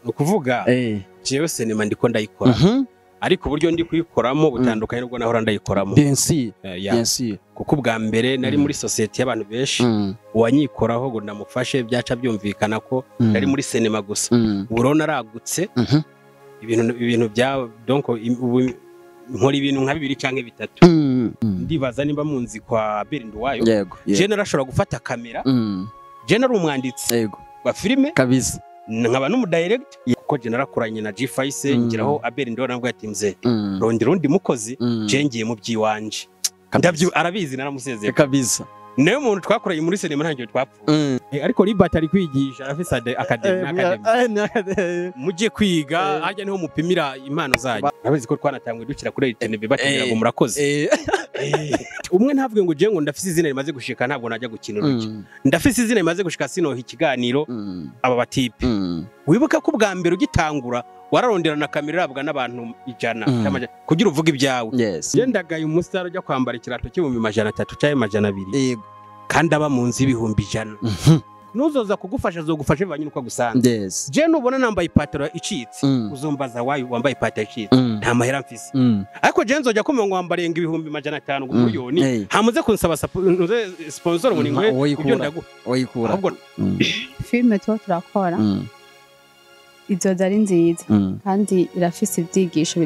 ukuvuga jewe sinema ndiko ndayikora ariko uburyo ndi kuyikoramo butandukanye n'ubwo nahora ndayikoramo bien sûr kuko ubwa mbere nari muri society y'abantu benshi uwanyikoraho ngo ndamufashe byaca byumvikana ko nari muri sinema gusa uburo naragutse ibintu bya donc nkora ibintu nka 2 canke 3 ndibaza nimba munzi kwa Berinduwayo je narashobora gufata kamera je nari umwanditsi wa filime kabisa nkaba n'umudirect kuko je narakoranye na G5 ngiraho Berinduwayo nabwo yatimze rondera undi mukozi je ngiye mu byiwanje ndabyo arabizi naramusezeye kabisa nayo muntu twakoranye muri sinema ntacyo twapfuye ariko Libat ari kwigisha afise academy mujye kwiga hajya niho mupimira impano zanyu abazi ko twanatangwe dukira kuri TNB bategera ngo murakoze umwe ntavuge ngo je ngo ndafise izina rimaze gushika ntabwo najya gukina uruki ndafise izina rimaze gushika sino ikiganiro aba batipe wibuka ko bwa mbere ugitangura wararondera na kamera irabwa n'abantu 100 kugira uvuga ibyawe yendagaye umustar ujya kwambara ikirato cy'ibihumbi 300 cyangwa 200 kandi aba mu nzi ibihumbi 100 nuzoza kugufasha zogufashe bivanye nuko gusanze je nubona nambaye ipataro icitse uzombaza wayi wambaye ipataro icitse nta mahera mfise ariko je nzojya kumwe ngo wambarenga ibihumbi 500 ngo miliyoni hamuze kunsaba sponsor ngo ningwe ibyo ndagu oyikura ahubwo filme turakora izoza ari nziza kandi irafise ibyigisho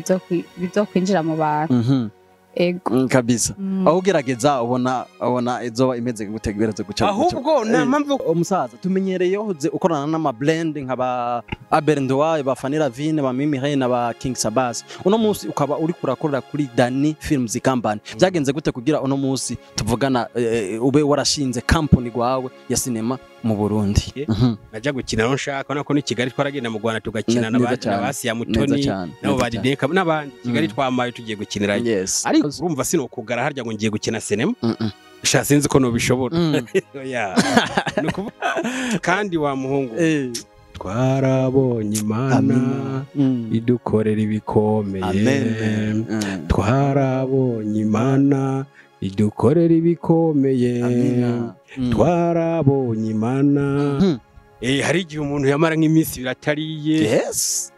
bizokwinjira mu bantu ego kabisa aho ugerageza ubona izoba imeze gutegereza guca ahubwo nta mpamvu umusaza tumenyereye hoze ukorana n'ama blend nk'aba Berinduwayo ba Fanny Ravine ba Mimi Reina ba King Sabas uno munsi ukaba uri kurakorera kuri Dani Films Company byagenze gute kugira uno munsi tuvugana ube warashinze company gwawe ya cinema mu Burundi najya gukina no nshaka nako ni Kigali twaragenda mu Rwanda tugakina n'abasi ya Mutoni nabo badideka n'abandi Kigali twamaye tugiye gukinirayo ariko urumva sino kugara harya ngo ngiye gukina cinema sha sinzi ko no bishobora kandi wa muhungu twarabonye Imana idukorera ibikomeye twarabonye Imana idukorera ibikomeye twarabonye Imana hari igihe umuntu yamara nk'iminsi biratariye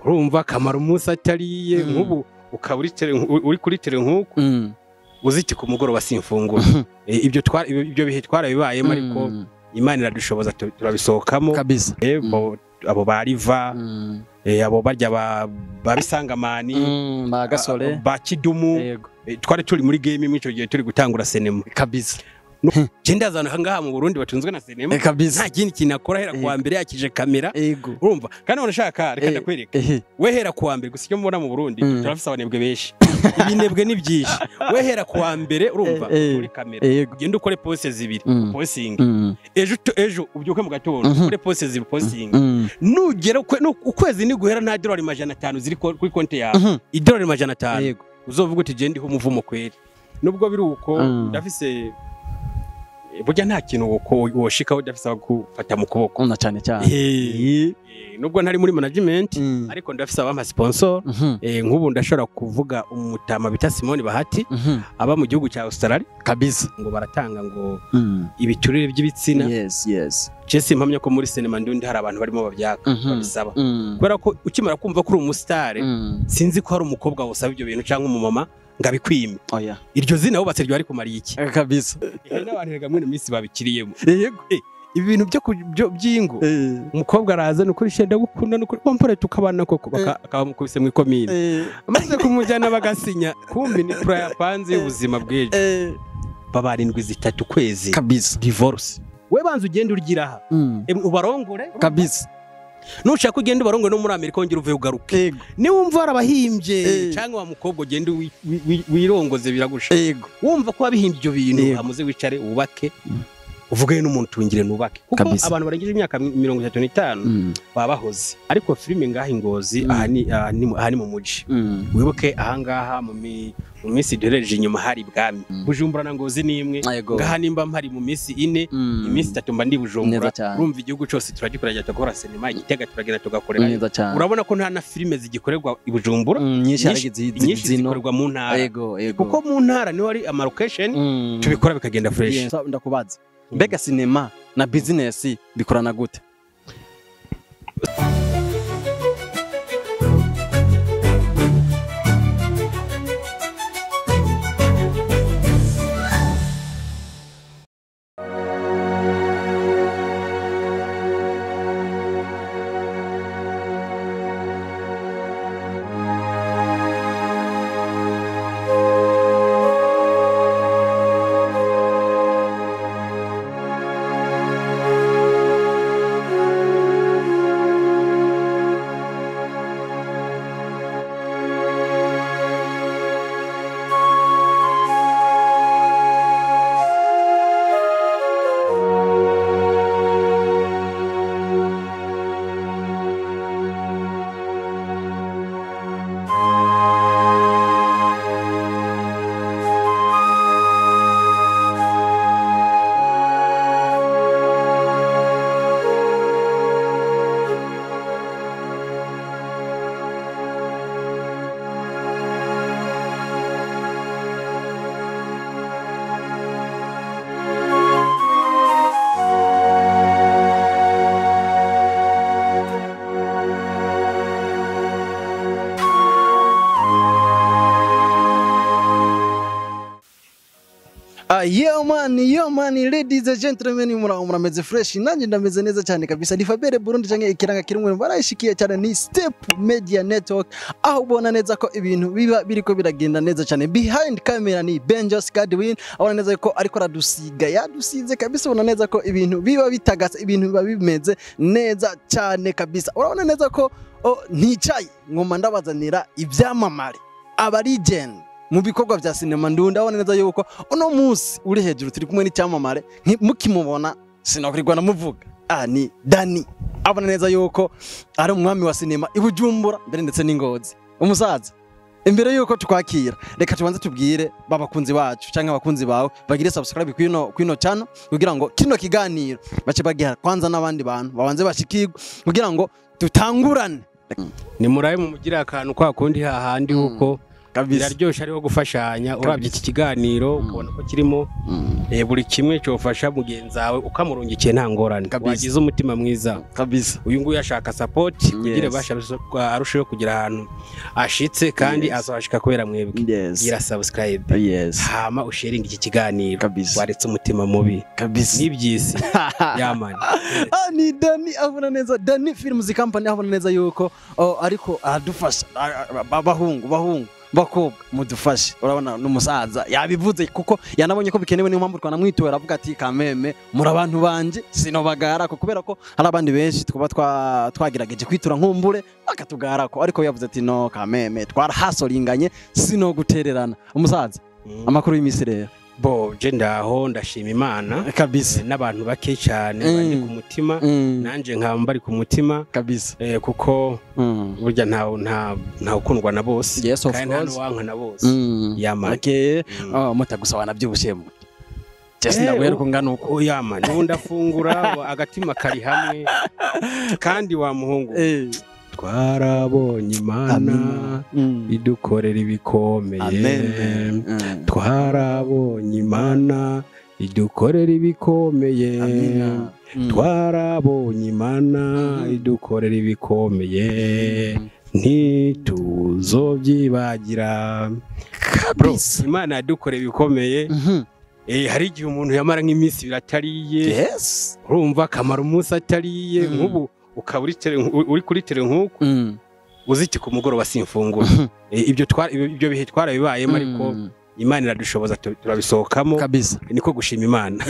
urumva akamara umunsi atariye nk'ubu ukaba uri kuri tele nk'uko uziti ku mugoroba simfungura ibyo bihe twarabibayemo ariko Imana iradushoboza turabisohokamo kabisa abo bariva abo barya babisangamani ba Gasore ba Kidumu twari turi muri game imwe cyo gihe turi gutangura sinema kabisa Genda zana ngaha mu Burundi batunzwe na sinema nta kindi kintu akora hera kuwa mbere yakije kamera urumva kandi unashaka reka ndakwereka we hera kuwa mbere gusa icyo mubona mu Burundi turafise abanebwe benshi ibinebwe ni byinshi we hera kuwa mbere urumva muri kamera ugenda ukore pose zibiri posting ejo ubyuke mu gatondo ukore pose zibiri posting nugera ukwezi ni guhera nta $500 ziri kuri konti yawe $500 uzovuga uti je ndiho umuvumo kweri nubwo biri uko ndafise burya nta kintu woshikaho udafisa gufata mu kuboko na cyane nubwo ntari muri management ariko ndafisa abama sponsor nk'ubu ndashobora kuvuga umutama bita Simone Bahati aba mu gihugu cya Australia kabisa ngo baratanga ngo ibiturire by'ibitsina Jesse mpamya ko muri cinema ndundi hari abantu barimo babyaka babisaba kubera ko ukimara kumva ko uri umustar sinzi ko hari umukobwa usaba ibyo bintu cyangwa umumama ngabikwime iryo zina wubatse ryo ari kumariye iki kabisa n'abantu rega mwene minsi babikiriyemo ibi bintu byo byingo umukobwa araza nukuri shenda gukunda nukuri bampore tukabana koko bakamukubise mu ikomine amaze kumujyana bagasinya kumbi ni prayer panze y'ubuzima bweje babarindwi 3 kwezi kabisa divorce we banza ugenda urigiraha ubarongore kabisa nushaka ugenda ubarongore no muri Amerika wongera uvuye ugaruke ni wumva arabahimbye cyangwa wa mukobwa ugenda wirongoze biragusha wumva ko wabihimbye ibyo bintu amuze wicare ubake uvugaye n'umuntu tungire nubake kuko abantu barangije imyaka 35 babahoze ariko filime ngaha Ingozi ahani mu muji wibuke ahangaha mu minsi duhereje inyuma hari bwami Bujumbura na Ngozi nimwe ngaha nimba mpari mu minsi 4 iminsi 3 mba ndi Bujumbura urumva igihugu cyose turagikorera gukora sinema Igitega turagenda tugakorera urabona ko nta na filime zigikorerwa i Bujumbura nyinshi zikorerwa mu ntara kuko mu ntara niho ari ama location tubikora bikagenda fresh ndakubaza mbega cinema na business bikorana gute Yo man, ladies and gentlemen, murameze fresh, nanjye ndameze neza cyane kabisa. Ni Fabere Burundi canke ikiranga kirimwe barayishikiye cyane ni Step Media Network. Aho ubona neza ko ibintu biba biriko biragenda neza cyane. Behind camera ni Benjos Godwin, abona neza ko ariko radusiga yadusize kabisa, ubona neza ko ibintu biba bitagasa, ibintu biba bimeze neza cyane kabisa. Urabona neza ko nticaye ngoma ndabazanira ibyamamare aba legend mu bikorwa vya sinema ndunda. Abona neza yuko uno munsi uri hejuru turi kumwe n'icyamamare mukimubona sinokwirwa namuvuga ni Dani. Abona neza yuko ari umwami wa sinema ibujumbura mbere ndetse n'ingozi. Umusaza imbere yuko tukwakira reka tubanze tubwire babakunzi bacu canke abakunzi bawe bagire subscribe kwino channel kugira ngo kino kiganiro bace bagiha kwanza n'abandi bantu babanze bashikirwe kugira ngo tutangurane. Ni muraye mu mugira akantu kwa kundi hahandi huko biraryosha ariho gufashanya. Urabye iki kiganiro ukabona ko kirimo buri kimwe cyofasha mugenzi wawe ukamurungikiye nta ngorane, wagize umutima mwiza kabisa. Uyu nguyu yashaka support kugira basha arusheho kugira ahantu ashitse kandi azashika kubera mwebwe. Gira subscribe hama usharing iki kiganiro waretse umutima mubi kabisa nibyisi yamani. Ni Dani. Abona neza Dani Films Company. Abona neza yuko ariko adufasha bahungu bakobwa mudufashe. Urabona n'umusaza yabivuze kuko yanabonye ko bikenewe, niyo mpamvu twanamwitora avuga ati kameme muri abantu banje sinobagara ko, kubera ko hari abandi benshi twaba twagerageje kwitura nkumbure bakatugara ko, ariko yavuze ati no kameme twarahasolinganye sino gutererana. Umusaza amakuru y'imisirera bo je ndaho ndashima Imana kabisa, n'abantu bake cyane bandi ku mutima nanje nkaba mbari ku mutima kabisa kuko burya nta ukundwa na bose kandi nta nuwanka na bose yamana. Mutagusaba nabyubushye mu just ndabwera ko ngana uko yamana ndafungura agatima kari hamwe kandi wa muhungu twarabonye Imana idukorera ibikomeye, twarabonye Imana idukorera ibikomeye, twarabonye Imana idukorera ibikomeye ntituzobyibagira kabisa. Imana yadukorera ibikomeye. Hari igihe umuntu yamara nk'iminsi biratariye, urumva akamara umunsi atariye nk'ubu ukaba uri kuri tele nk'uko uziti ku mugoroba simfungura. Ibyo bihe twarabibayemo, ariko Imana iradushoboza turabisohokamo kabisa. Niko gushima Imana.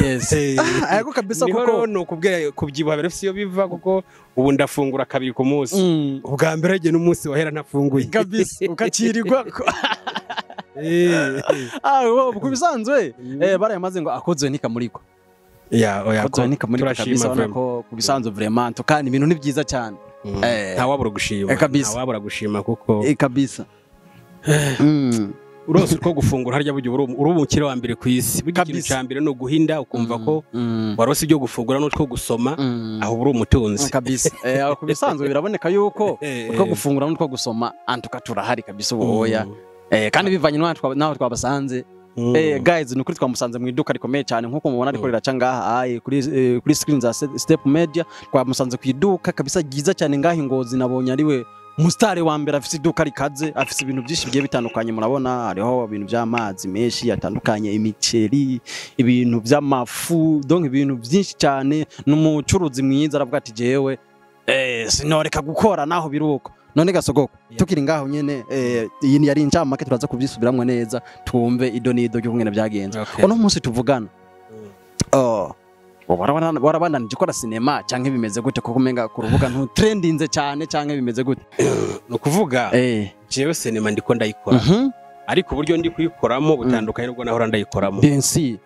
Ariko kabisa kuko no kubwira kubyibuha birafise iyo biva, kuko ubu ndafungura kabiri ku munsi. Ubwa mbere agiye n'umunsi wahera ntafunguye kabisa ukacirirwa kubisanzwe barayamaze ngo akozwe nikamurikwa. Turashima ko kubisanzwe vraiment kandi ibintu ni byiza cyane. Ntawabura gushima ntawabura gushima kuko kabisa urose ko gufungura harya buryo uri umukire wa mbere ku isi. Ikintu cya mbere no guhinda ukumva ko warose ibyo gufungura no two gusoma, aho uri umutunzi kabisa. Kubisanzwe biraboneka yuko utwo gufungura no two gusoma antuka turahari kabisa uboya, kandi bivanye naho twabasanze. Guys, nukuri twamusanze mu iduka rikomeye cyane nkuko mubona ariko riraca ngaha kuri screen za Step Media. Twamusanze ku iduka kabisa ryiza cyane ngaha Ingozi. Nabonye ariwe mustare wa mbere afite iduka rikaze, afite ibintu byinshi bigiye bitandukanye. Murabona hariho ibintu by'amazi menshi yatandukanye, imiceri, ibintu by'amafu, donc ibintu byinshi cyane. N'umucuruzi mwiza aravuga ati jewe sinoreka gukora naho biruko. None gasogoko tukiri ngaho nyene iyi yari incamake turaza kubyisubiramwe neza twumve ido nido y'ubumwe byagenze. Uno munsi tuvugana warabandanije gukora sinema canke bimeze gute, kuko umenga ku rubuga trendinze cyane canke bimeze gute? No kuvuga jewe sinema ndiko ndayikora, ariko uburyo ndi kuyikoramo butandukanye n'ubwo nahora ndayikoramo. Bien sûr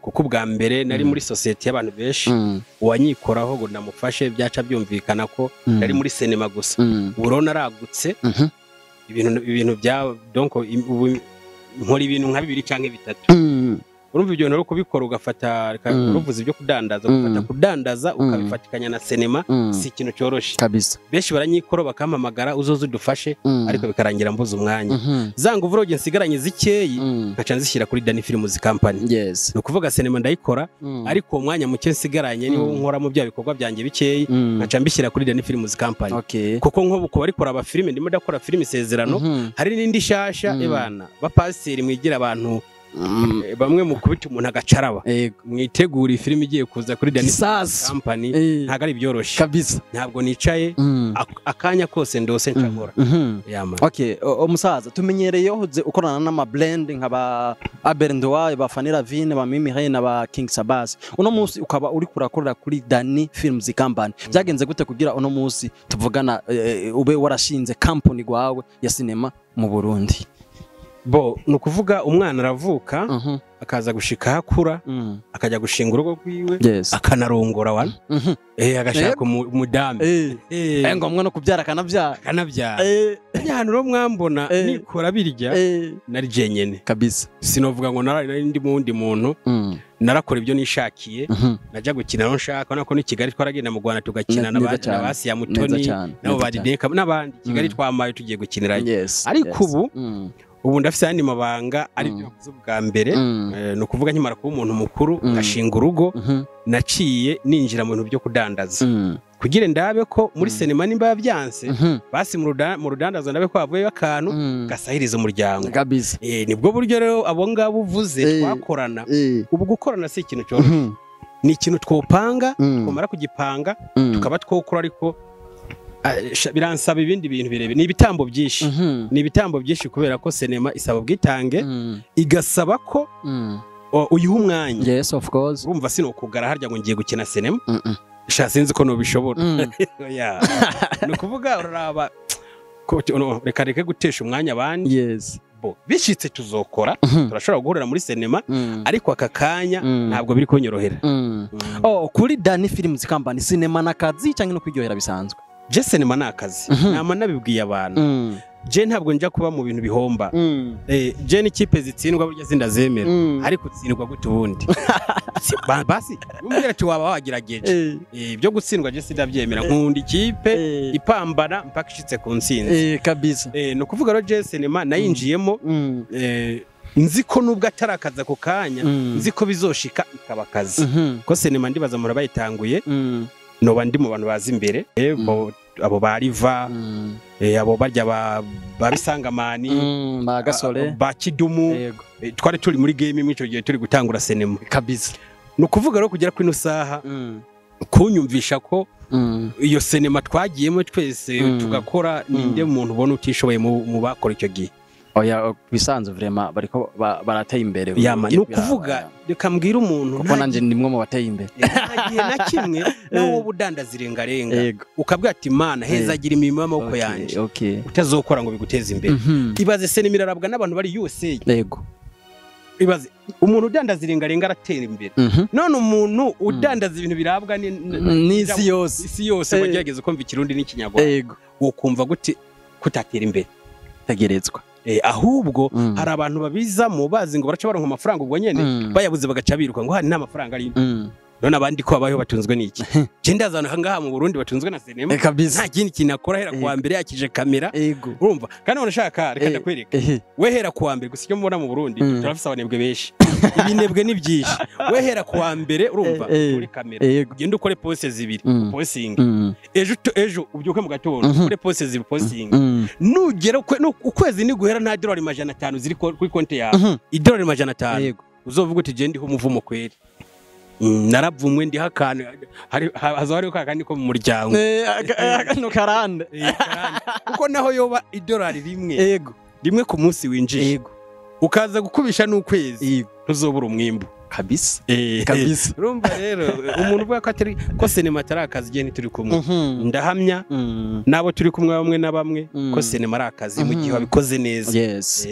kuko ubwa mbere nari muri society y'abantu benshi, uwanyikoraho ngo ndamufashe byaca byumvikana ko nari muri sinema gusa. Uburo naragutse ibintu bya donc nkora ibintu nka 2 canke 3. Urumva ibyo naro kubikora ugafata uruvuze ibyo kudandaza, ugafata kudandaza ukabifatikanya na sinema, si ikintu cyoroshe kabisa. Benshi baranyikora bakampamagara uzoze udufashe, ariko bikarangira mbuze umwanya. Zanga uvuroge nsigaranye zikeyi nkaca nzishyira kuri Dani Films Company. No kuvuga sinema ndayikora, ariko umwanya muke nsigaranye niwo nkora mu bya bikorwa byanjye bikeyi nkaca mbishyira kuri Dani Films Company. Kuko nko ko bari kora aba filime, ndimo ndakora filime Isezerano, hari n'indi shasha ebana ba pasiteri mwigira abantu bamwe mu kubita umuntu agacaraba mwitegura ifilimi igiye kuza kuri Dani Company ntago ari byoroshye kabisa ntabwo nicaye akanya kose ndose ncakora okay umusaza tumenyereye hoze ukorana n'ama blend nk'aba Aberndwa bafanira Vine ba Mimi Reina ba King Sabas uno munsi ukaba uri kurakorera kuri Dani Films Company byagenze gute kugira uno munsi tuvugana ube warashinze company gwawe ya cinema mu Burundi? Bo nukuvuga umwana aravuka akaza gushika hakura akajya gushinga urugo rwiwe akanarongora wana agashaka umudame ngomwa no kubyara kanabyara hano ro mwambona nikora birya nari jenyene kabisa sinovuga ngo nari ndi mundi muntu narakora ibyo nishakiye najya gukina no nshaka nako ni Kigali twaragenda mu Rwanda tugakina n'abasi ya Mutoni nabo badideka n'abandi Kigali twamaye tugiye gukinira ariko ubu ndafise andi mabanga ari byo bwa mbere no kuvuga nkimara kuba umuntu mukuru ngashinga urugo naciye ninjira mu bintu byo kudandaza kugira ndabe ko muri cinema nimba byanse basi mu rudandaza ndabe ko avuye akantu gasahiriza umuryango kabisa nibwo buryo rero abo ngabo uvuze twakorana ubu gukorana si ikintu cyo ni ikintu twopanga twomara kugipanga tukaba twokora ariko biransaba ibindi bintu birebire ni ibitambo byinshi kubera ko cinema isaba ubwitange igasaba ko uyiha umwanya yes of course urumva sino kugara harya ngo ngiye gukina cinema sinzi ko no bishobora no kuvuga uraraba ko reka gutesha umwanya abandi bishitse tuzokora turashobora guhurira muri cinema ariko aka kanya ntabwo biri konyorohera kuri Dani Films Company cinema nakazi cyangwa no kwiryohera bisanzwe je cinema nakazi nama nabibwiye abantu je ntabwo njya kuba mu bintu bihomba je n'ikipe zitsindwa burya zindazemera ariko utsindwa gute ubundi basi umbwira ati waba wagerageje byo gutsindwa je sindabyemera nkunda ikipe ipambana mpaka ishitse ku ntsinzi kabisa no kuvuga ro je cinema nayinjiyemo nzi ko nubwo atarakaza ku kanya nzi ko bizoshika ikabakaza ko cinema ndibaza muri bayitanguye no bandi mu bantu bazi imbere abo bariva abo barya babisangamani ba Gasore ba Kidumu twari turi muri game mwico gihe turi gutangura cinema kabisa no kuvuga ro kugera kwino saha kunyumvisha ko iyo cinema twagiyemo twese tugakora ninde umuntu ubona utishoboye mu bakora icyo gihe oya bisanzwe vraiment bariko barateye imbere no kuvuga reka mbwira umuntu kuko nanje ndimwe mu bateye imbere nagiye na kimwe nawo budandaza irengarenga ukabwa ati mana hezagira imimo y'amaboko yanje utazokora ngo biguteze imbere ibaze cinema irarabwa n'abantu bari USA ibaze umuntu udandaza irengarenga aratera imbere none umuntu udandaza ibintu birabwa n'isi yose bagerageza kumva ikirundi n'ikinyarwanda ukumva gute kutatera imbere tegerezwa ahubwo hari abantu babizamo bazi ngo baraca baronka amafaranga ubwo nyene bayabuze bagaca biruka ngo hari n'amafaranga ari none abandi ko abayeho batunzwe n'iki je ndazana hangaha mu Burundi batunzwe na cinema nta kindi kintu akora hera kuwa mbere yakije kamera urumva kandi unashaka reka ndakwereka we hera kuwa mbere gusa cyo mubona mu Burundi turafise abanebwe benshi ibinebwe ni byinshi we hera kuwa mbere urumva muri kamera ugenda ukore pose zibiri posting ejo ubyuke mu gatondo ukore pose zibiri posting nugera ukwezi ni guhera nta dolari $500 ziri kuri konti yawe $500 500 uzovuga uti je ndiho umuvumo kweri naravumwe ndi hakana hazari kandi ko mu muryango no karande kuko naho yoba $1 rimwe ku munsi winjije ukaza gukubisha n'ukwezi ntuzobura umwimbu kabisa kabisa urumva rero umuntu uvuga ko atari ko cinema tarakazi gihe turi kumwe ndahamya nabo turi kumwe bamwe na bamwe ko cinema arakazi mu gihe wabikoze neza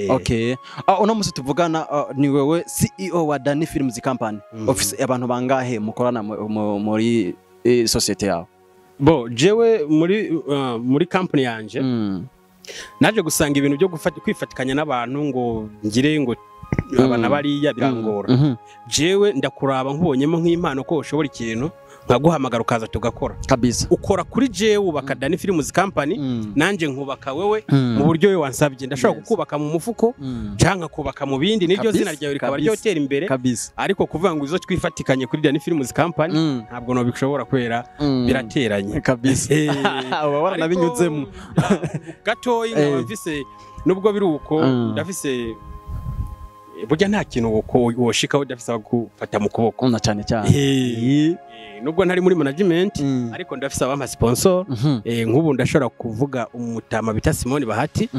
okay uno musi tuvugana ni wewe CEO wa Dani Films Company office abantu bangahe mukorana muri societe yawe bo jewe muri company yanje naje gusanga ibintu byo kwifatikanya n'abantu ngo ngire ngo abana bariya birangora jewe ndakuraba nkubonyemo nk'impano ko ushobora ikintu nkaguhamagara ukaza tugakora kabisa ukora kuri jewe ubaka Dani Films Company nanje nkubaka wewe mu buryo we wansabye ndashobora kukubaka mu mufuko cyangwa kubaka mu bindi niryo zina ryawe rikaba ryotera imbere ariko kuvuga ngo izo twifatikanye kuri Dani Films Company ntabwo no bishobora kwera birateranye kabisa aba waranabinyuzemo gatoyi nkabavise nubwo biruko ndafise burya nta kintu woshika udafisa gufata mu kuboko na cyane cyane nubwo ntari muri management ariko ndafisa abampa sponsor nk'ubu ndashobora kuvuga umutama bita Simone Bahati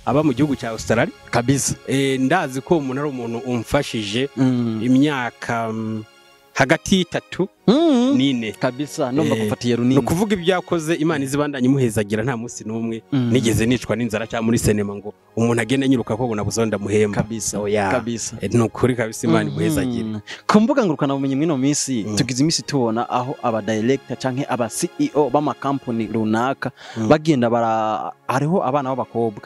aba mu gihugu cya Australia kabisa ndazi ko umuntu ari umuntu umfashije imyaka hagati y'itatu nine kabisa numva gufatiye runini no kuvuga ibyakoze Imana izibandanye muhezagira nta munsi numwe nigeze nicwa n'inzara cyangwa muri sinema ngo umuntu agenda nyiruka ko nabuzo ndamuhemba kabisa kabisa nukuri kabisa Imana imuhezagira ku mbuga ngurukana bumenyi mwino minsi tugize imisi tubona aho aba director canke aba CEO b'ama company runaka bagenda hariho abana b'abakobwa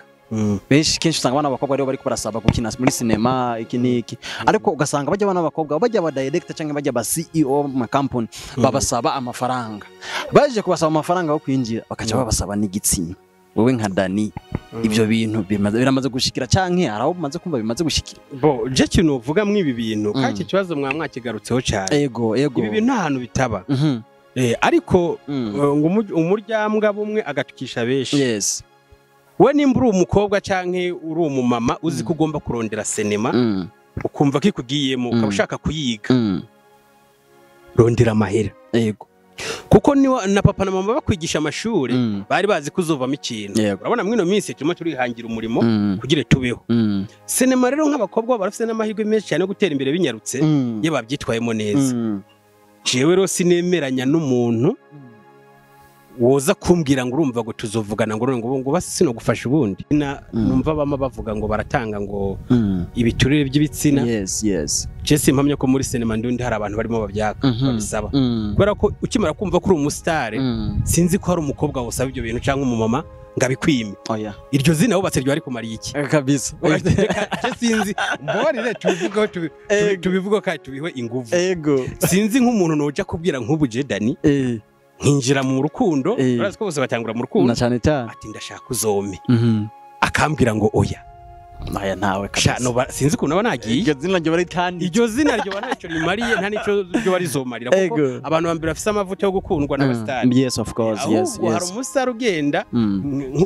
benshi kenshi usanga abana b'abakobwa rero bariko barasaba gukina muri sinema iki niki ariko ugasanga bajya abana b'abakobwa bajya aba director canke bajya aba CEO mu company babasaba amafaranga baje kubasaba amafaranga yo kwinjira bakaca babasaba n'igitsina wowe nka Dani ibyo bintu biramaze gushikira canke araho bimaze kumva bimaze gushikira bo je kintu uvuga mwibi bintu kandi kibazo mwamwakigarutseho cyane yego ibi bintu ahantu bitaba ariko umuryambwa bumwe agatukisha benshi yes we nimba uri umukobwa canke uri umumama uzi ko ugomba kurondera sinema ukumva ko ikugiyemo ukaba ushaka kuyiga rondera amahera yego kuko na papa na mama bakwigisha amashuri bari bazi kuzovamo ikintu urabona mwino minsi turimo turihangira umurimo kugira tubeho sinema rero nk'abakobwa barafite n'amahirwe menshi cyane yo gutera imbere binyarutse iyo babyitwayemo neza jewe rero sinemeranya n'umuntu woza kumbwira ngo urumva ngo tuzovugana ngo basi sino gufasha ubundi numva bama bavuga ngo baratanga ngo ibiturire by'ibitsina yes Jesse mpamya ko muri sinema ndundi hari abantu barimo babyaka babisaba kubera ko ukimara kumva ko uri umustar sinzi ko hari umukobwa wosaba ibyo bintu cyangwa umumama ngabikwime oya iryo zina wubatse ryo ari kumariye iki kabisa sinzi mborire tubivuga kandi tubihe inguvu yego sinzi nk'umuntu noja kubwira nk'ubu je Dani nkinjira mu rukundo urazi ko bose batangura mu rukundo na cyane cyane ati ndashaka uzome akambwira ngo oya aya nawe kabisa sinzi ko naba nagiye iryo zina ryo baritandi iryo zina ryo banacyo rimariye nta nico ryo barizomarira kuko abantu bambira bafite amavuta yo gukundwa n'abastari yes of course yes hari umustar ugenda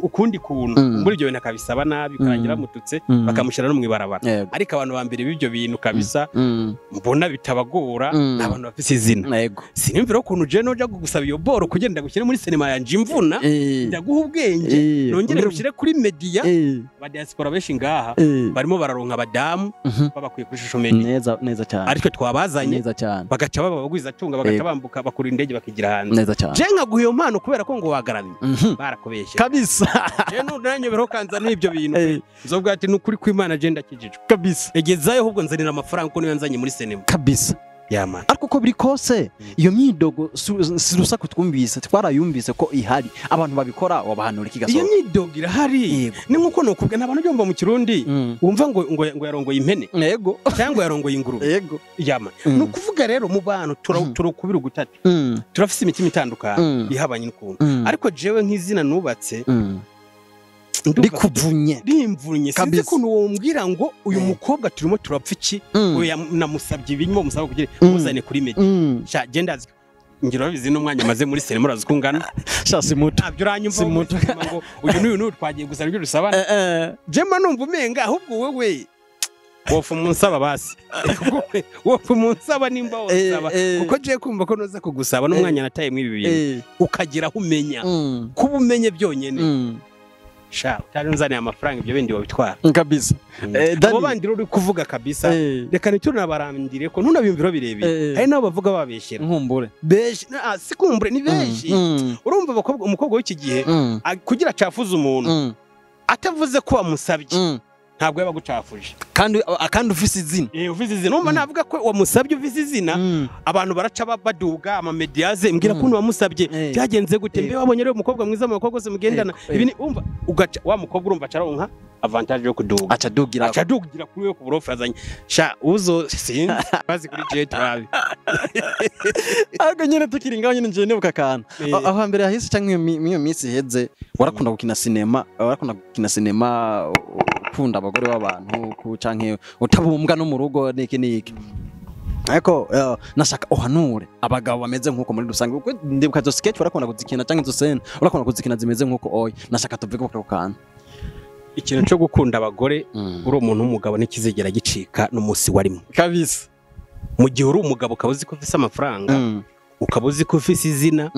ukundi kuntu muri ibyo bintu akabisaba nabi ukarangira mututse bakamushira no mwibarabara ariko abantu bambira ibyo bintu kabisa mbona bitabagora n'abantu bafite izina sinimvira ukuntu je noja gusaba iyo boro kugenda gushyira muri sinema yanje imvuna ndaguha ubwenge nongere gushyire kuri media ba diaspora benshi ngaha barimo bararonka abadamu babakwiye kuri shusho media neza cyane ariko twabazanye neza cyane bagaca babagwiza tunga bagaca bambuka bakura indege bakigira hanze neza cyane je nkaguha iyo mpano kubera ko ngo wagaramye barakubeshye kabisa je nanye bero kanza n'ibyo bintu nzobwa ati n'ukuri kw'Imana je ndakijijwe kabisa egezayo ahubwo nzanira amafaranga ko niyo nzanye muri sinema kabisa yama ariko ko biri kose iyo myidogo sirusa kutwumvise twarayumvise ko ihari abantu babikora wabahanura kigaso iyo myidogo irahari ni nkuko nokubwe nabantu byomba mu Kirundi wumva ngo yarongoye impene yego cyangwa yarongoye ingurube yego yama no kuvuga rero mu bantu turokubira gutatu turafise imitima itandukanye ihabanye n'ukuntu ariko jewe nk'izina nubatse rimvunye sinzi kuntu wombwira ngo uyu mukobwa turimo turapfa iki oya namusabye ibinyo musaba kugira muzane kuri media sha genda ngira bizi n'umwanya maze muri sinema urazi kungana sha simuto nabyo uranyumva ngo uyu n'uyu twagiye gusaba ibyo dusabana jema numva umenga ahubwo wewe wofu munsaba basi wofu munsaba nimba wosaba kuko je kumva ko noza kugusaba n'umwanya nataye mu ibi bintu ukagira aho umenya kuba umenye byonyene sha utarunzaniye amafaranga ibyo bindi wabitwara kabisa abo bandi uri kuvuga kabisa reka nitura nabarandire ko ntunabimviro birebire hari nabo bavuga babeshera nkumbure beshi sikumbure ni beshi urumva umukobwa w'iki gihe kugira cafuza umuntu atavuze ko wamusabye ntabwo yaba gucafuje kandi ufise izina ufise izina umva navuga ko wamusabye ufise izina abantu baraca baduga ama mediaze mbwira kuntu wamusabye byagenze gute mbe wabonye rero umukobwa mwiza mu bakobwa se mugendana ibi umva ugaca wa mukobwa urumva caronka avantage yo kuduga acadugira kuri we ku burofa azanye sha uzo sinzi bazi kuri jet babi aga nyene tukiri ngaho nyene nje nebuka kana aho hambere yahise canke iyo minsi heze warakunda gukina sinema ukunda abagore w'abantu canke utabumbwa no mu rugo niki ariko nashaka uhanure abagabo bameze nkuko muri rusange kuko ndibuka zo sketch warakunda kuzikina canke zo scene warakunda kuzikina zimeze nkuko oya nashaka tuvuge ko kana ikintu cyo gukunda abagore uri umuntu w'umugabo ntikizegera gicika n'umunsi warimo kabisa. Mu gihe uri umugabo ukaba uzi ko ufise amafaranga ukaba uzi ko ufise izina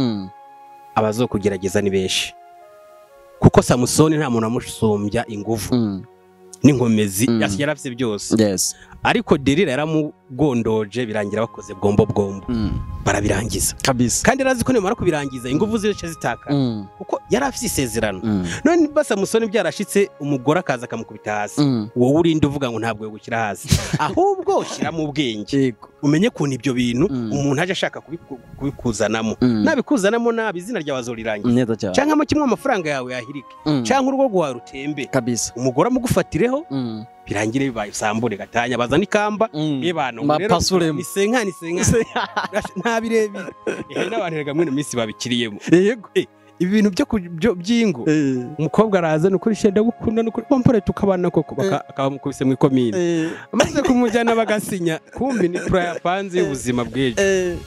abazokugerageza ni benshi, kuko Samusoni nta muntu amusumbya ingufu n'inkomezi yarafise byose. Ariko Delila yaramugondoje birangira bakoze bwombo barabirangiza kabisa, kandi arazi ko nimara kubirangiza ingufu zice zitaka kuko yarafise isezerano. None ba Samusoni byarashitse umugore akaza akamukubita hasi, wowe urinde uvuga ngo ntabwo yo gukira hasi, ahubwo shira mu bwenge umenye kuntu ibyo bintu umuntu aje ashaka kubikuzanamo, nabikuzanamo nabi izina ryawe azorirangiza canka mu kimwe amafaranga yawe yahirike canka urugo rwawe rutembe kabisa, umugore amugufatireho birangire bibaye sambure gatanya bazana ikamba bebano rero ni senka nta birebi n'abantu rega mwene minsi babikiriyemo. Yego ibintu byo byingo umukobwa araza no kuri shenda gukunda no kuri pompore tukabana koko bakamukubise mu ikomine amaze kumujyana bagasinya, kumbi ni prayer panze y'ubuzima bweje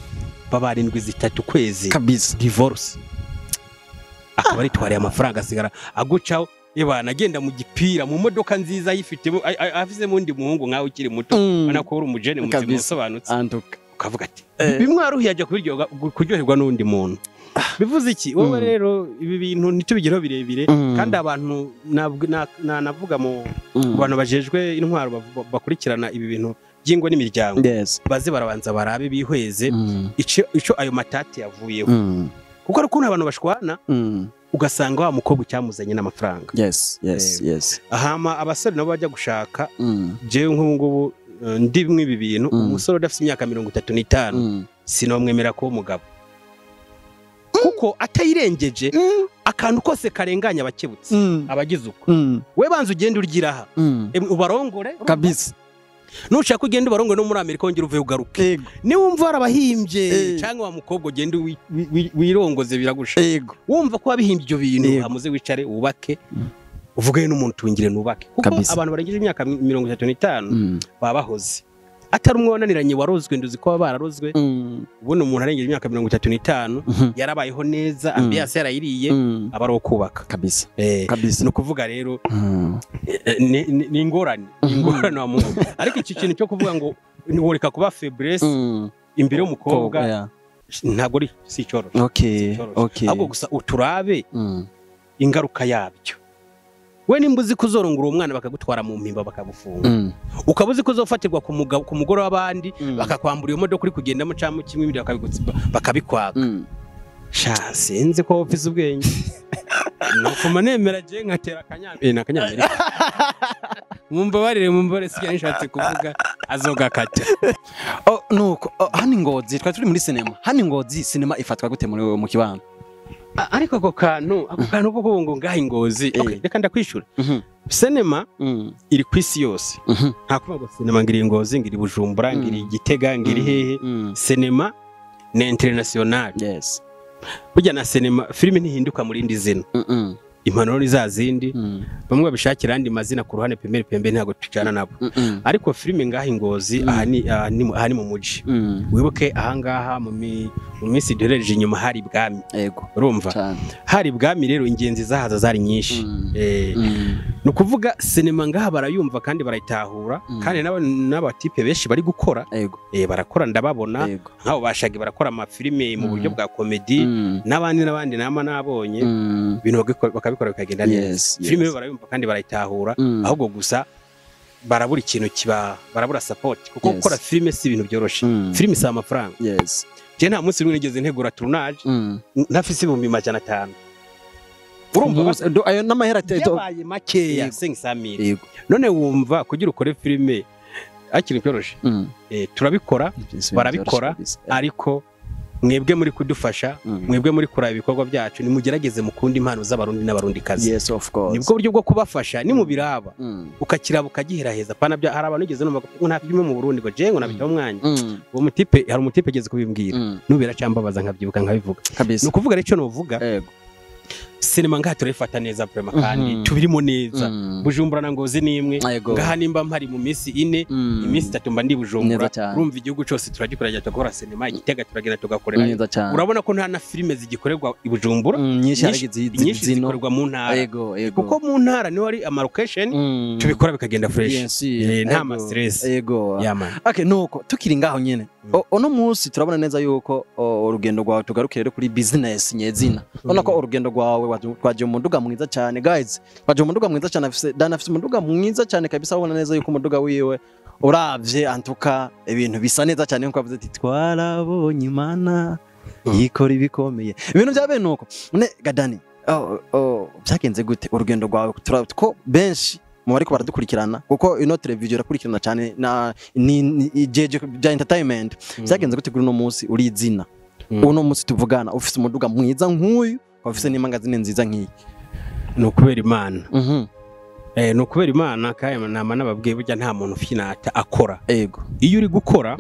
babarindwi zitatu kwezi kabisa divorce, akaba ari twariye amafaranga asigara agucaho Ibana agenda mu gipira mu modoka nziza yifitemo afise mundi muhungu nkawe ukiri muto bana ko uri umujene muzima usobanutse ukavuga ati bimwaruhiye ajya kuryoherwa n'undi muntu. Bivuze iki wowe rero ibi bintu nitubigeraho birebire kandi abantu navuga mu bantu bajejwe intwaro bakurikirana ibi bintu byingo n'imiryango baze barabanza barabe bihweze ico ayo matati yavuyeho, kuko ari ukuntu abantu bashwana ugasanga wa mukobwa cyamuzanye n'amafaranga. Ahama abasore nabo bajya gushaka jewe nk'ubungubu ndimwe ibi bintu umusore udafite imyaka 35 sinomwemera ko umugabo, kuko atayirengeje akantu kose karenganya abakebutse abagize uko we banza ugenda urgiraha ubarongore kabisa, nushaka ugenda ubarongore no muri Amerika wongera uvuye ugaruke, ni wumva arabahimbye cyangwa wa mukobwa ugenda wirongoze biragusha, wumva ko abihimbye ibyo bintu hamuze wicare ubake uvugaye n'umuntu tungire nubake, kuko abantu barangije imyaka 35 babahoze atari umwe wananiranye warozwe nduzi ko bararozwe, ubone umuntu arengije imyaka 35 yarabayeho neza ambiance yarayiriye abaro kubaka kabisa. No kuvuga rero ni ingorane wa muntu, ariko iki kintu cyo kuvuga ngo ntiworeka kuba faiblesse imbere y'umukobwa ntago ari si cyoro. Ahubwo gusa uturabe ingaruka yabyo. We nimbuzi kuzorongura umwana bakagutwara mu mpimba bakagufunga, ukabuzi kuzofatirwa ku mugoro w'abandi bakakwambura iyo modoka uri kugendamo cyangwa kimwe ibindi bakabikwaga. Sha sinzi ko ofisi ubwenge nokuma nemera je nkatera akanyamira mumbabarire siya nishatse kuvuga azogakata. Nuko hani Ngozi turi muri sinema ifatwa gute mu kibanza? Ariko ako kantu ko ngo ngaha Ngozi reka ndakwishura sinema iri kwisi yose, nta kuvuga ngo sinema ngiri Ngozi ngiri Bujumbura ngiri Gitega ngiri hehe, sinema ni international. Burya na sinema filime ntihinduka muri indi zina, impanuro ni za zindi, bamwe babishakira andi mazina ku ruhande pembe ntago tujana nabo, ariko filime ngaha Ngozi ahani mu muji wibuke ahangaha mu minsi duhereje inyuma hari bwami. Urumva hari bwami rero ingenzi zahaza zari nyinshi, no kuvuga sinema ngaha barayumva kandi barayitahura, kandi n'abatipe benshi bari gukora barakora ndababona nk'abo bashage barakora amafilime mu buryo bwa comedy n'abandi nama nabonye ibintu bakabikora bikagenda neza. Filime barayumva kandi barayitahura, ahubwo gusa barabura ikintu barabura support, kuko gukora filime si ibintu byoroshe. Filime si amafaranga. Je nta munsi rumwe nigeze ntegura tournage ntafise 500. Urumva ayo n'amahera yabaye makeya 500,000. None wumva kugira ukore filime akiri byoroshe. Turabikora barabikora, ariko mwebwe muri kudufasha, mwebwe muri kuraba ibikorwa byacu, nimugerageze mukunda impano z'abarundi n'abarundi kazi. Nibwo buryo bwo kubafasha, ni mu biraba ukakiraba ukagihera heza pana bya. Hari abantu igeze no nta filime mu Burundi ngo je ngo nabita umwanya uwo mutipe, hari umutipe ageze kubimbwira nubira cyambabaza nkabyibuka nkabivuga. No kuvuga rero cyo novuga sinema ngaha turayifata neza vraiment kandi tubirimo neza Bujumbura na Ngozi nimwe ngaha nimba mpari mu minsi 4 iminsi 3 mba ndi Bujumbura urumva igihugu cyose turagikorera tugakora sinema Igitega turagenda tugakorera urabona ko nta na filime zigikorerwa i Bujumbura nyinshi zikorerwa mu ntara kuko mu ntara niho ari ama location tubikora bikagenda fresh nta ma stress okay nuko tukiri ngaho nyene ono munsi turabona neza yuko urugendo rwawe tugarukire kuri business nyezina ubona ko urugendo rwawe twaje mu nduga mwiza cyane guys twaje mu nduga mwiza cyane afise umuduga mwiza cyane kabisa ubona neza yuko umuduga wiwe uravye antuka ibintu bisa neza cyane nko avuze ati twarabonye Imana yikora ibikomeye ibintu bya benuko none Gadani byagenze gute urugendo rwawe ko benshi mu bariko baradukurikirana kuko ino televiziyo irakurikirana cyane na jeje bya entertainment byagenze gute kuri no munsi uri izina uno munsi tuvugana ufise umuduga mwiza nk'uyu ufise n'imangazine nziza nk'iyi no kubera Imana no kubera Imana kayama nama nababwiye burya nta muntu finata akora iyo uri gukora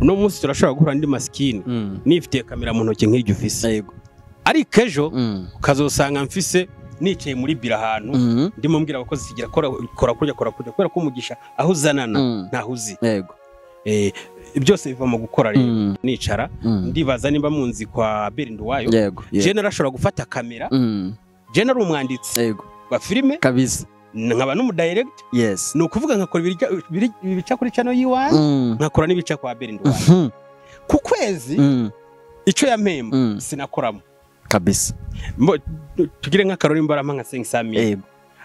uno munsi turashobora guhura ndi maskini nifitiye kamera mu ntoki nk'iryo ufise ari kejo ukazosanga mfise nicaye muri bira ahantu ndimo mbwira abakozi sigira kora kubera ko umugisha aho uzanana ntahuzi byose biva mu gukora rero nicara ndibaza nimba munzi kwa Berindwayo je narashobora gufata kamera je nari umwanditsi wa filime kabisa nkaba n'umu direct no kuvuga nkakora ibica kuri channel yiwa nkakora n'ibica kwa Berindwayo ku kwezi ico yampemba sinakoramo kabisa tugire nk'akarori mbarama nka 500,000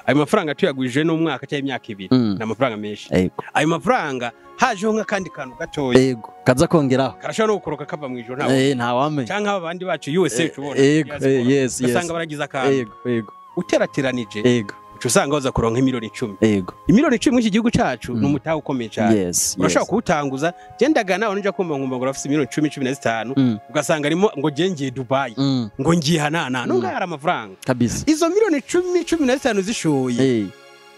ayo mafaranga tuyagwije no mwaka cyangwa imyaka 2 na mafaranga menshi ayo mafaranga hajeho nk'akandi kantu gatoya kaza kongeraho karashobora no gukoroka kava mu ijoro nta wame cyangwa abandi bacu USA tubona usanga baragize akantu uterateranije usanga waza kuronka miliyoni 10 miliyoni 10 mu iki gihugu cyacu n'umutaho ukomeye cyane urashaka kuwutanguza gendaga nawe nje kumva nkumva ngo rafise miliyoni 10-15 ugasanga arimo ngo gengiye Dubai ngo ngiye hanana nunga hari amafaranga kabisa izo miliyoni 10-15 zishoye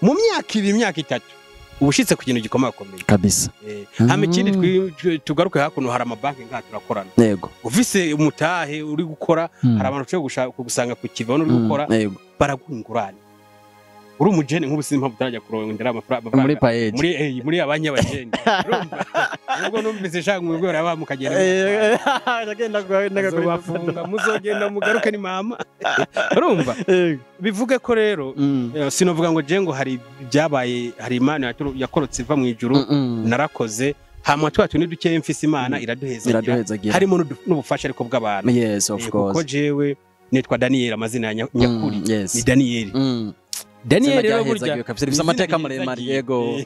mu myaka 2-3 ubushitse ku kintu gikomakomeye kabisa hame kindi tugaruke hakuno hari amabanki nka turakorana ufise umutahe uri gukora hari abantu cyo gushaka kugusanga ku kivono uri gukora baragungurana uri umujene nk'ubusimpa butarajya kurondera amafaranga muri paeje muri abanyabageni urumva ubwo numvise shaka mu rwego aba mukagera agenda bafunga muzogenda mugaruke ni mama urumva bivuge ko rero sinovuga ngo je ngo hari byabaye hari Imana yakorotse iva mu ijuru narakoze hamwe twatu ni duke mfise Imana iraduhezagira harimo n'ubufasha ariko bw'abantu kuko jewe nitwa Daniel amazina ya nyakuri ni Daniel Daniel rero burya bifise amateka maremare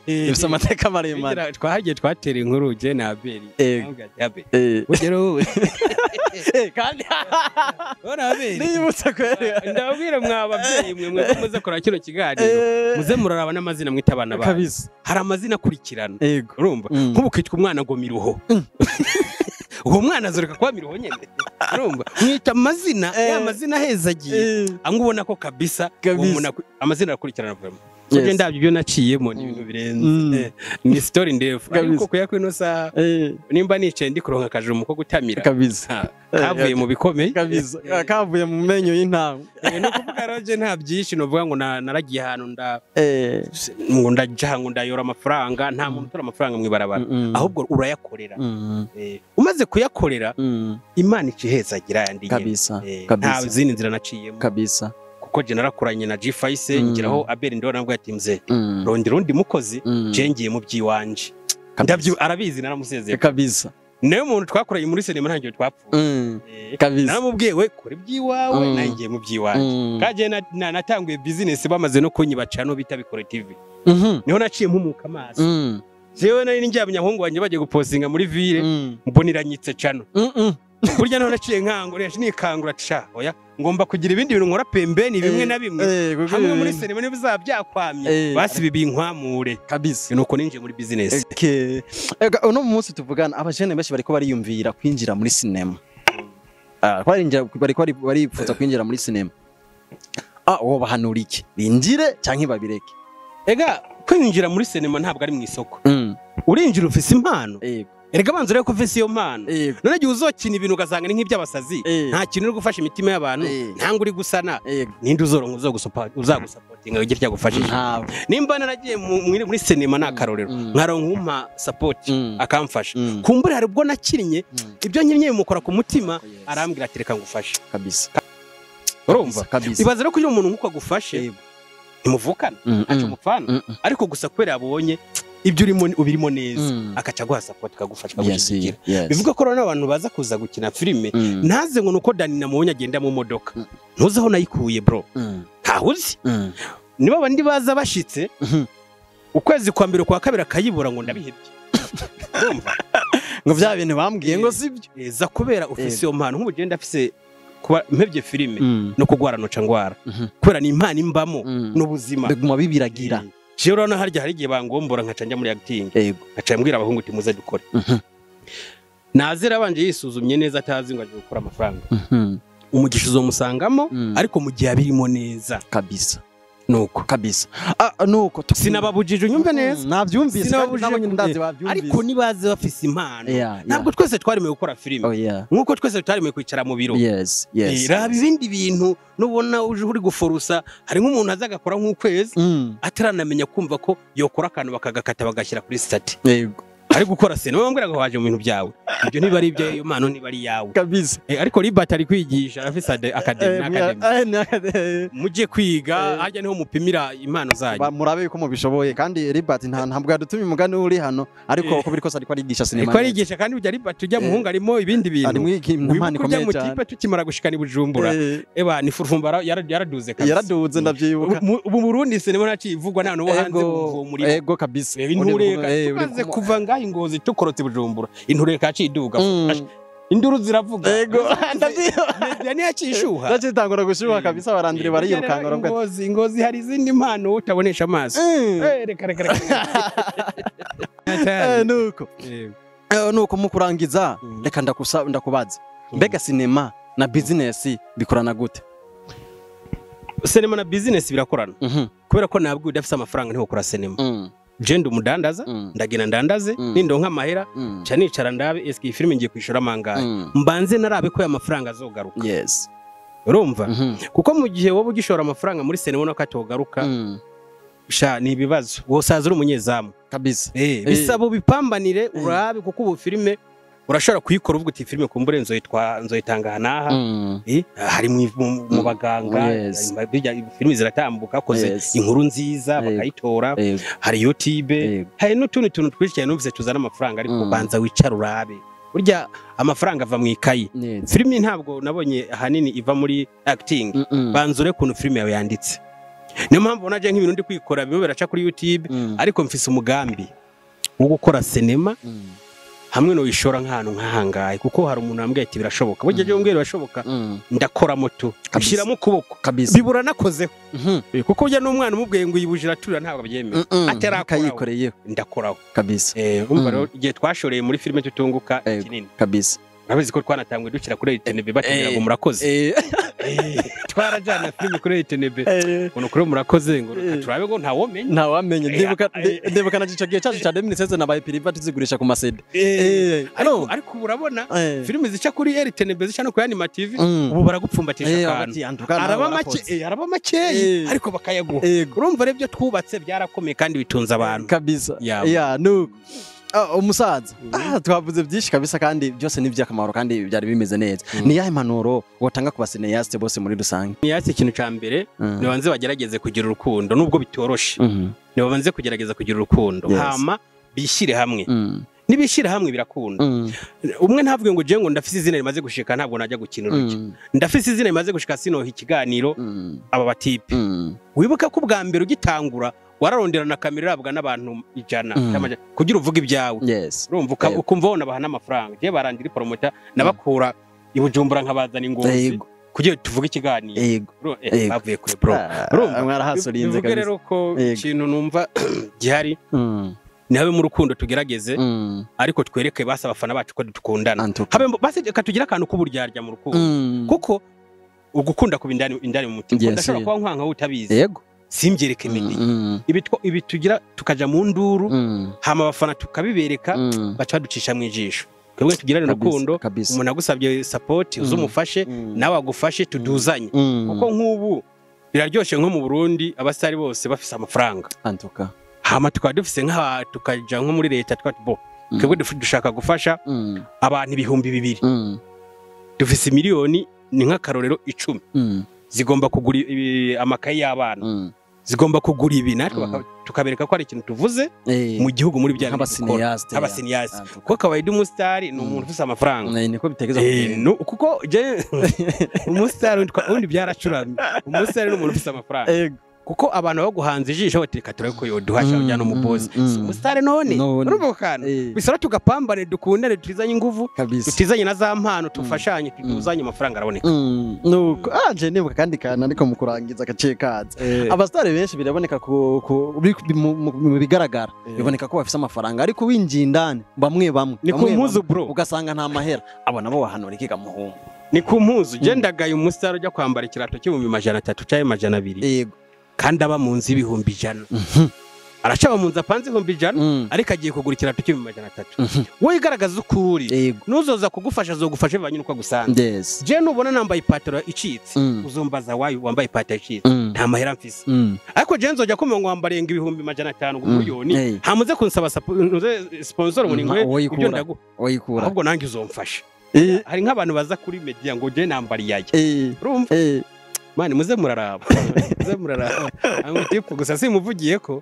bifise amateka maremare twahagiye twatera inkuru je na Abeli ugero kandi ora Abeli nibutse kwere ndabwira mwabavyeyi mwe muze kora kino kiganiro muze muraraba n'amazina mwitabana ba hari amazina akurikirana urumva nk'ubu kwitwa umwana ngo Miruho uwo mwana azoreka kwa Miruho nyene urumva mwita amazina ya mazina hezagiye angubona ko kabisa amazina akurikirana vraiment je ndabyo byo naciyemo ni ibintu birenze ni story ndefu ariko kuyakwino sa nimba nice ndi kuronka kajumu ko gutamira kabisa kavuye mu bikomeye kabisa kavuye mu menyo y'intango no kuvuga roje nta byinshi no vuga ngo naragiye ahantu ngo ndajango ndayora amafaranga nta muntu tora amafaranga mwibarabara ahubwo urayakorera umaze kuyakorera Imana ikihezagira yandi kabisa nta zindi nzira naciyemo kabisa kuko je narakuranye na G5 ngiraho Abeli ndo nabwo ati mze rondera undi mukozi cengiye mu byiwanje ndabyo arabizi naramusezeye kabisa nayo muntu twakoranye muri sinema ntacyo twapfuye kabisa naramubwiye we kore byiwawe nangiye mu byiwanje kaje natanguye business bamaze no kunyibaca no bita bikore TV niho naciye mpumuka amazi jewe nari njyabanya hungu wanje baje gupostinga muri ville mboniranyitse cano burya none naciye nkango rero nikangura tsha oya ngomba kugira ibindi bintu nkora pembeni bimwe na bimwe hamwe muri sinema niba bizabyakwamye basi bibinkwamure kabisa nuko ninje muri business uno munsi tuvugana abajene benshi bariko bariyumvira kwinjira muri sinema baripfuza kwinjira muri sinema uwo bahanura iki binjire canke babireke ega kwinjira muri sinema ntabwo ari mu isoko urinjira ufise impano erega banze rero ko ufise iyo mpano none gihe uzokina ibintu ugasanga ni nk'iby'abasazi nta kintu uri gufasha imitima y'abantu ntanga uri gusana ninde uzoronka uzagusapotinga ugira cyagufashije nimba naragiye muri sinema nakarorero nkaronka umpa support akamfasha kumbura hari ubwo nakinnye ibyo nyine bimukora ku mutima arambwira ati reka ngufashe kabisa urumva ibaze rero ko iyo umuntu nkuko agufashe ntimuvukana aca umupfana ariko gusa kubera yabonye ibyo ubirimo neza akaca guha support kagufasha kagushyigikira bivuga ko rero n'abantu baza kuza gukina filime ntaze ngo nuko Dani namubonye agenda mu modoka ntuzi aho nayikuye bro ntahuzi niba bandi baza bashitse ukwezi kwa mbere kwa kabiri akayibura ngo ndabihebye urumva ngo bya bintu bambwiye ngo sibyo eza kubera ufise iyo mpano nk'ubugenda afise kuba mpebye filime no kugwara noca ngwara kubera ni impano imbamo n'ubuzima biguma bibiragira jewe rano harya hari igihe bangombora nkaca njya muri acting nkaca mbwira abahungu uti muze dukore nazira abanje yisuzumye neza atazi ngo aje gukora amafaranga umugisha uzomusangamo ariko mu gihe abirimo neza kabisa nuko kabisa nuko sinababujije unyumve neza nabyumvise nabonye ndazi babyumvise ariko nibaze bafise impano ntabwo twese twaremeye gukora filime nkuko twese twaremeye kwicara mu biro raba ibindi bintu nubona uje uri guforusa hari nk'umuntu aza agakora nk'ukwezi ataranamenya kumva ko yokora akantu bakagakata bagashyira kuri stati ari gukora sinema bambwira ngo waje mu bintu byawe ibyo niba ari ibyo iyo mpano niba ari yawe kabisa ariko Libat ari kwigisha afise academy mujye kwiga hajya niho mupimira impano zanyu murabe yuko mubishoboye kandi Libat ntabwo yadutumye umugani uri hano ariko uko biri kose ariko arigisha sinema ariko arigisha kandi ujya Libat ujya muhunga arimo ibindi bintu ari mw'impano ikomeye cyane mutipe tukimara gushikana Bujumbura ni furufumbara yaraduze kabisa yaraduze ndavyibuka ubu Burundi sinema nacivugwa nano hanze muri ego kabisa intureka kuva ngaho Ngozi tukorotse Bujumbura intureka yaciduga induru ziravuga ego yani yacishuha ndacitangura gushuha kabisa barandire bariyirukanga Ngozi hari izindi mpano utabonesha amaso reka nuko mukurangiza reka ndakubaza mbega sinema na business bikorana gute sinema na business birakorana kubera ko nabwo udafise amafaranga ntiho kora sinema jenda umudandaza ndagina ndandaze nindonka amahera ca nicara ndabe eski filime ngiye kwishura mangaye mbanze narabe ko ya mafaranga azogaruka urumva kuko mu gihe wowe ugishora amafaranga muri sinema no katogaruka sha ni ibibazo wosaza uri umunyezamu kabisa bisaba bipambanire urabe kuko ubu filime urashobora kuyikora uvuga uti filime kumbure nzoyitanga naha hari mu baganga filime ziratambuka koze inkuru nziza bakayitora hari YouTube hari n'utundi tuntu twinshi cyane numvise tuzana amafaranga ariko banza wicara urabe burya amafaranga ava mu ikayi filime ntabwo nabonye ahanini iva muri acting banzure kuntu filime yawe yanditse niyo mpamvu naje nk'ibintu ndi kwikora bimwe biraca kuri YouTube ariko mfise umugambi wo gukora sinema hamwe no wishora nk'ahantu nk'ahangaye kuko hari umuntu ambwiye ati birashoboka burya je mbwira birashoboka ndakora moto bishiramo kuboko bibura nakozeho kuko burya n'umwana umubwiye ngo yibujira turira ntabwo byemeye atarayikoreye ndakoraho kabisa umva rero igihe twashoreye muri filime tutunguka kinini kabisa urabizi ko twanatangwe dukira kuri TNB batubwira ngo murakoze twarajana filime kuri TNB ngo kuri murakoze ngo turabe ngo ntawamenye ndibuka na gice cyacu cya 2016 nabaye piriva tuzigurisha ku masede ariko urabona filime zica kuri TNB zica no kuri Anima TV ubu baragupfumbatisha kandi araba makeyi ariko bakayaguha urumva rero byo twubatse byarakomeye kandi bitunza abantu kabisa nuko umusaza twavuze byinshi kabisa kandi byose ni by'akamaro kandi byari bimeze neza ni yahe manuro wotanga ku baseneyaste bose muri rusange ni yase ikintu ca mbere ni banze bagerageze kugira urukundo nubwo bitoroshe ni banze kugerageza kugira urukundo hama bishire hamwe nibishira hamwe birakunda umwe ntavuge ngo je ngo ndafise izina rimaze gushika ntabwo najya gukina uruki ndafise izina rimaze gushika sino ikiganiro aba batipe wibuka ko bwa mbere ugitangura wararondera na kamera rabwa n'abantu 100 kugira uvuga ibyawe urumva ukumva wona bahana amafaranga je barandira promoter nabakura ibujumbura nkabazana Ngozi kugira tuvuge ikiganiro bavuye kure bro urumva mwarahasorinze kabisa rero ko ikintu numva gihari nawe mu rukundo tugerageze ariko twereke basa abafana bacu ko dukundana habe base katugira akantu kuburyarya mu rukundo kuko ugukunda kuba indani mu mutima ndashaka kuba nkwanga utabizi simbyereke Meddy ibi tugira tukaja mu nduru hama abafana tukabibereka baca baducisha mu ijisho twebwe tugirane urukundo umuntu agusabye support uzumufashe nawe agufashe tuduzanye kuko nk'ubu biraryoshe nko mu Burundi abasitari bose bafise amafaranga antuka hama tukaba dufise tukaja nko muri leta twati twebwe dushaka gufasha abantu 200,000 dufise miliyoni ni nk'akarorero 10 zigomba kugura amakaye y'abana zigomba kugura ibi natwe tukabereka ko ari ikintu tuvuze mu gihugu muri bya abasiniyazi kuko kawaida umusitari ni umuntu ufise amafaranga niko bitegeza kuko je umusitari undi byaracuramye umusitari ni umuntu ufise amafaranga kuko abantu baguhanze ijisho batireka turako yoduhasha ujyana mu boss umusitari none urubukana bisara tugapambane dukundane tutizanye inguvu tutizanye na za mpano tufashanye tuduzanye amafaranga araboneka nuko aje nibuka kandi kana ariko mu kurangiza gace kaza abasitari benshi biraboneka mu bigaragara biboneka ko bafise amafaranga ariko winjiye indani bamwe ni ku mpuzu bro ugasanga nta mahera abo nabo bahanura ikiga muhumbu ni ku mpuzu je ndagaye umusitari ujya kwambara ikirato cy'ibihumbi 300 cyaye 200 yego kandi aba mu nzi 100,000 aracaba mu nzi apanze 100,000 ariko agiye kugura ikirato cy'ibihumbi 300 wowe igaragaza ukuri nuzoza kugufasha zogufashe banyine uko gusanze je nubona nambaye ipataro icitse uzombaza wayo wambaye ipataro icitse nta mahera mfise ariko je nzoja kumenya ngo wambarenga ibihumbi 500 ngo miliyoni hamuze kunsaba sponsor ngo ningwe ibyo ndagu ahubwo nange uzomfasha hari nk'abantu baza kuri media ngo je nambariyaye urumva mani muze muraraba angu tipu gusa simuvugiye ko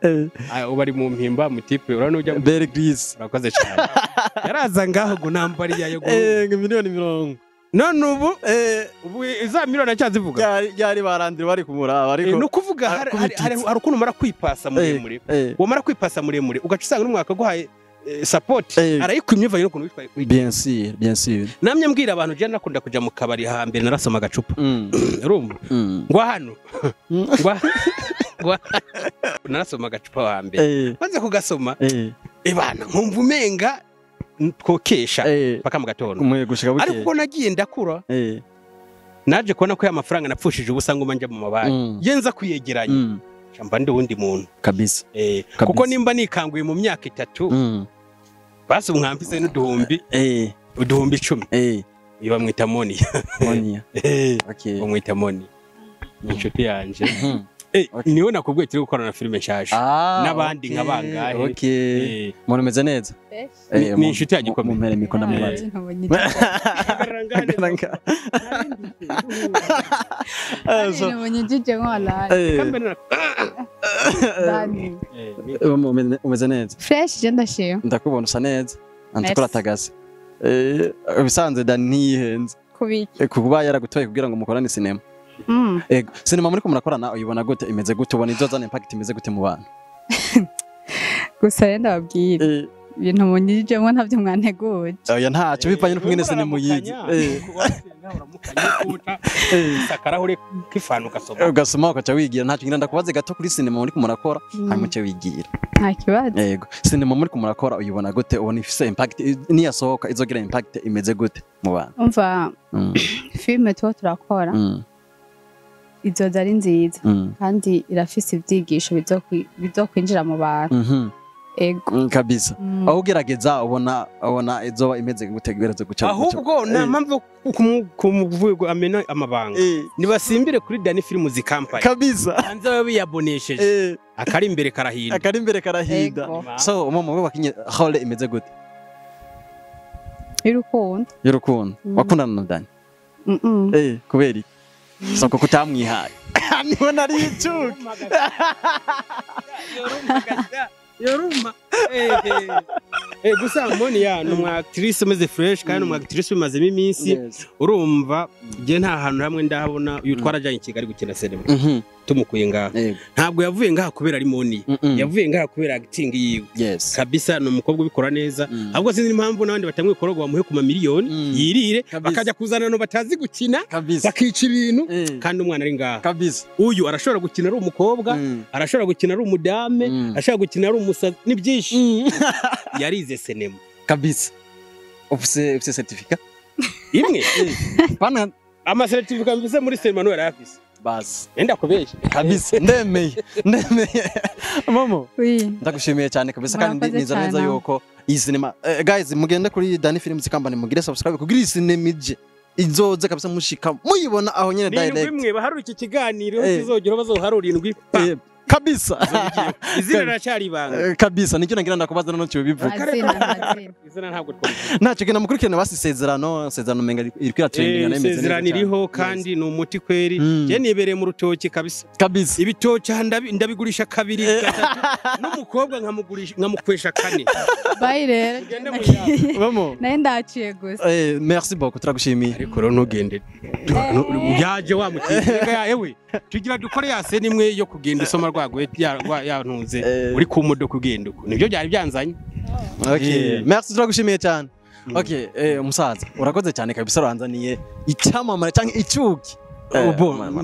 ubari mu mpimba mu tipu urano ujya Bear Grylls urakoze cyane yaraza ngaho ngo nambariyaye ngo miliyoni 50 none ubu za miliyoni cyazivuga yari barandira bari kumuraba ariko no kuvuga hari ukuntu mara kwipasa muremure wamara kwipasa muremure ugaca usanga n'umwaka guhaye support arayikwimye vayo n'ukuntu witwaye kuri bien sûr namye mbwira abantu je nakunda kuja mu kabari hambere narasoma agacupa urumva ngwa hano ngwa narasoma agacupa hambere maze kugasoma ebana nkumva umenga twokesha paka mu gatondo ariko ko nagiye ndakura naje kubona ko ya mafaranga napfushije ubusa ngo manje mu mabanki yenza kuyegeranya chamba ndi wundi muntu kabisa kuko nimba nikanguye mu myaka 3 basi umwamfise n'uduhumbi uduhumbi 10 iyo bamwita Monia okay bamwita Monia inshuti yanje niwe nakubwiye turi gukorana na filime nshasha n'abandi nkabangahe okay muntu meze neza ni inshuti yagikomeye mumpere mikona mubaze umeze neza fresh je ndashima ndakubona usa neza antukura tagase bisanze Dani yihenze kubiki kuba yaragutoye kugira ngo mukorane sinema ego sinema muri ko murakorana uyibona gute imeze gute ubona izozana impact imeze gute mu bantu gusa yenda babwira ibintu munyijemo ntavyo mwanteguye oya ntacyo bipanye no kumwene sinema yize sakarahure kifanuka soma ugasoma ukaca wigira ntacyo ngira ndakubaze gato kuri sinema muri ko murakora hanyuma cyo wigira nta kibazo yego sinema muri ko murakora uyibona gute ubona ifise impact ni yasohoka izogira impact imeze gute mu bantu umva filme turakora izoza ari nziza kandi irafise ivyigisho bizokwinjira mu bantu ego kabisa aho ugerageza ubona izoba imeze gutegereza guca ahubwo nta mpamvu kumuvugo amena amabanga nibasimbire kuri Dani Films Company kabisa hanze babe biyabonesheje akari imbere karahinda so umuntu wakinye hole imeze gute y'urukundo wakundana na Dani kubera soko kutamwihaye niho nari icuke yoruma gusa Monia ni umwactrice umeze fresh kandi umwactrice umazemo iminsi urumva je nta hantu hamwe ndahabona uyu twarajanye Kigali gukina cinema tumukuye ngaha ntabwo yavuye ngaha kubera ari Monia yavuye ngaha kubera acting yiwe kabisa no umukobwa ubikora neza ahubwo sinzi impamvu nabandi batamwe korogwa bamuhe ku miliyoni yirire bakaja kuzana no batazi gukina bakica ibintu kandi umwana ari ngaha kabisa uyu arashobora gukina ari umukobwa arashobora gukina ari umudame arashobora gukina ari umusazi ni byinshi yarize cinema kabisa ufise certificate imwe bana ama certificate mvise muri cinema no yarafise basi enda kubesha kabisa ndemeye Momo oui ndagushimiye cyane kabisa kandi niza neza yuko iyi cinema guys mugende kuri Dani Films Company mugire subscribe kugira iyi cinema ije izoze kabisa mushika muyibona aho nyene direct nimwe baharura iki kiganiro kizogira bazoharura indwi kabisa izina racari ibanga kabisa nicyo nagira ndakubaza none cyo bivuga izina ntabwo twari ntacyo kina mukurikirana basi sezerano menga iri kwira trending na nemeze sezerano iriho kandi ni umuti kweri je nibereye mu rutoki kabisa ibitoki ndabigurisha kabiri n'umukobwa nkamukwesha kane bye rero vamo naye ndaciye gusa merci beaucoup turagushimiye ariko rero ntugende yaje wa mutiga yewe tugira dukore yase nimwe yo kugenda usoma rwagwe yantuze uri ku modoka ugenda uko nibyo byari byanzanye okay merci turagushimiye cyane okay umusaza urakoze cyane kabisa ranzaniye icyamamare cyangwa icyuki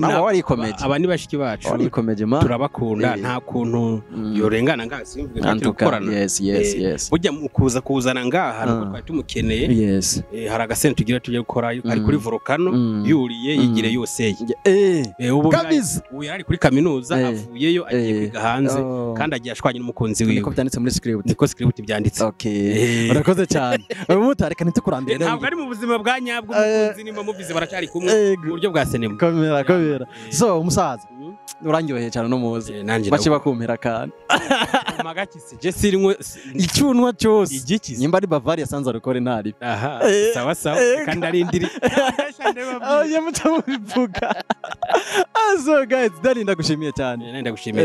nabo wari comedy aba ni bashiki bacu wari comedy man turabakunda nta kuntu yorengana ngasimvuge gukorana yes burya mukuza kuzana ngaha nuko twari tumukeneye hari agasene tugira tujye gukora ari kuri volcano yuriye yigire yose ubu ubu yari kuri kaminuza avuyeyo agiye kwiga hanze kandi agiye ashwanye n'umukunzi wiwe niko byanditse muri script niko script byanditse okay urakoze cyane umutareka nitukurambere ntabwo ari mu buzima bwa nyabwo umukunzi nimba mubize baracyari kumwe mu buryo bwa sinema kamera so umusaza urangyoheye cyane no muzi bace bakumpera kandi magakisi je sirimwe icyunwa cyose nyimba ari Bavaria sanza rukore ntari aha sawa kandi ari indiri oya mutamubivuga so guys Dani ndagushimiye cyane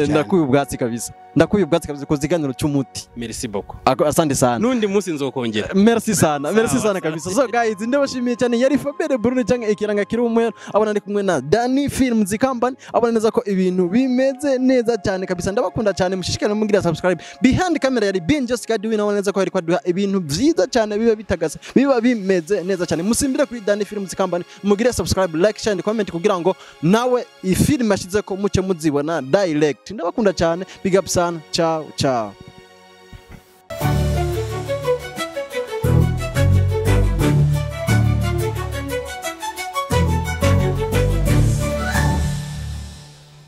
ndakuye ubwatsi kabisa ko ziganiro cy'umuti merci beaucoup asante sana nundi munsi nzokongera merci sana kabisa so guys ndabashimiye cyane yari Fabere Bruno cyangwa ikiranga kiri umwe abona ndi kumwe na Dani Films Company abona neza ko ibintu bimeze neza cyane kabisa ndabakunda cyane mushishikane mugira subscribe behind camera yari Binjus Kadwi nabona neza ko yari kwaduha ibintu byiza cyane biba bitagasa biba bimeze neza cyane musimbire kuri Dani Films Company mugire subscribe like share and comment kugira ngo nawe ifilm yashize ko muce muzibona direct ndabakunda cyane big up sana ciao